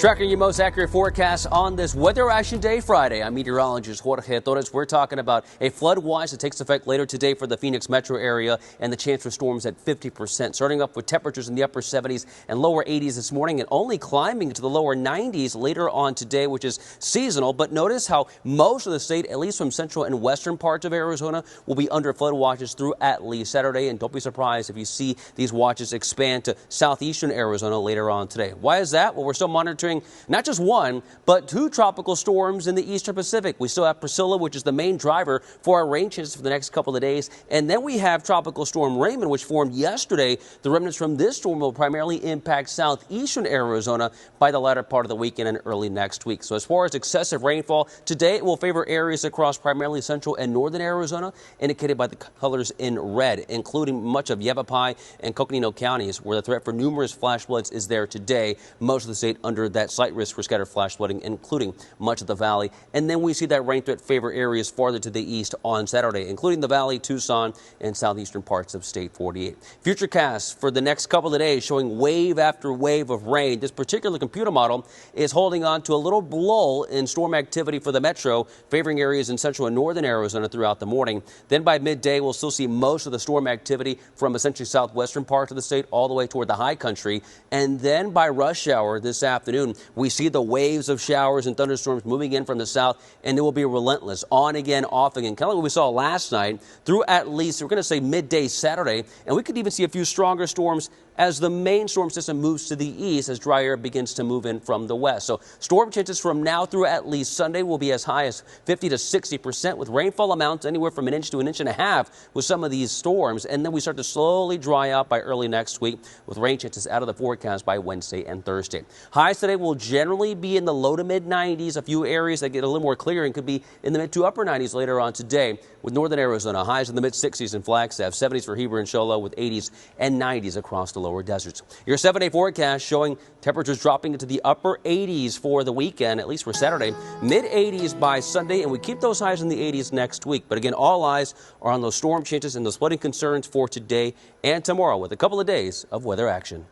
Tracking your most accurate forecast on this Weather Action Day Friday. I'm meteorologist Jorge Torres. We're talking about a flood watch that takes effect later today for the Phoenix metro area and the chance for storms at 50%. Starting up with temperatures in the upper 70s and lower 80s this morning and only climbing to the lower 90s later on today, which is seasonal. But notice how most of the state, at least from central and western parts of Arizona, will be under flood watches through at least Saturday. And don't be surprised if you see these watches expand to southeastern Arizona later on today. Why is that? Well, we're still monitoring not just one, but two tropical storms in the eastern Pacific. We still have Priscilla, which is the main driver for our rain chances for the next couple of days. And then we have Tropical Storm Raymond, which formed yesterday. The remnants from this storm will primarily impact southeastern Arizona by the latter part of the weekend and early next week. So as far as excessive rainfall, today it will favor areas across primarily central and northern Arizona, indicated by the colors in red, including much of Yavapai and Coconino counties, where the threat for numerous flash floods is there today. Most of the state under that slight risk for scattered flash flooding, including much of the valley. And then we see that rain threat favor areas farther to the east on Saturday, including the valley, Tucson, and southeastern parts of State 48. Futurecasts for the next couple of days showing wave after wave of rain. This particular computer model is holding on to a little lull in storm activity for the metro, favoring areas in central and northern Arizona throughout the morning. Then by midday, we'll still see most of the storm activity from essentially southwestern parts of the state all the way toward the high country. And then by rush hour this afternoon, we see the waves of showers and thunderstorms moving in from the south, and it will be relentless, on again, off again, kind of like what we saw last night through at least, we're going to say midday Saturday, and we could even see a few stronger storms as the main storm system moves to the east as dry air begins to move in from the west. So storm chances from now through at least Sunday will be as high as 50 to 60%, with rainfall amounts anywhere from an inch to an inch and a half with some of these storms. And then we start to slowly dry out by early next week, with rain chances out of the forecast by Wednesday and Thursday. Highs today will generally be in the low to mid 90s. A few areas that get a little more clear and could be in the mid to upper 90s later on today, with northern Arizona highs in the mid 60s in Flagstaff, 70s for Heber and Shola, with 80s and 90s across the lower deserts. Your 7-day forecast showing temperatures dropping into the upper 80s for the weekend, at least for Saturday, mid 80s by Sunday, and we keep those highs in the 80s next week. But again, all eyes are on those storm chances and those flooding concerns for today and tomorrow, with a couple of days of weather action.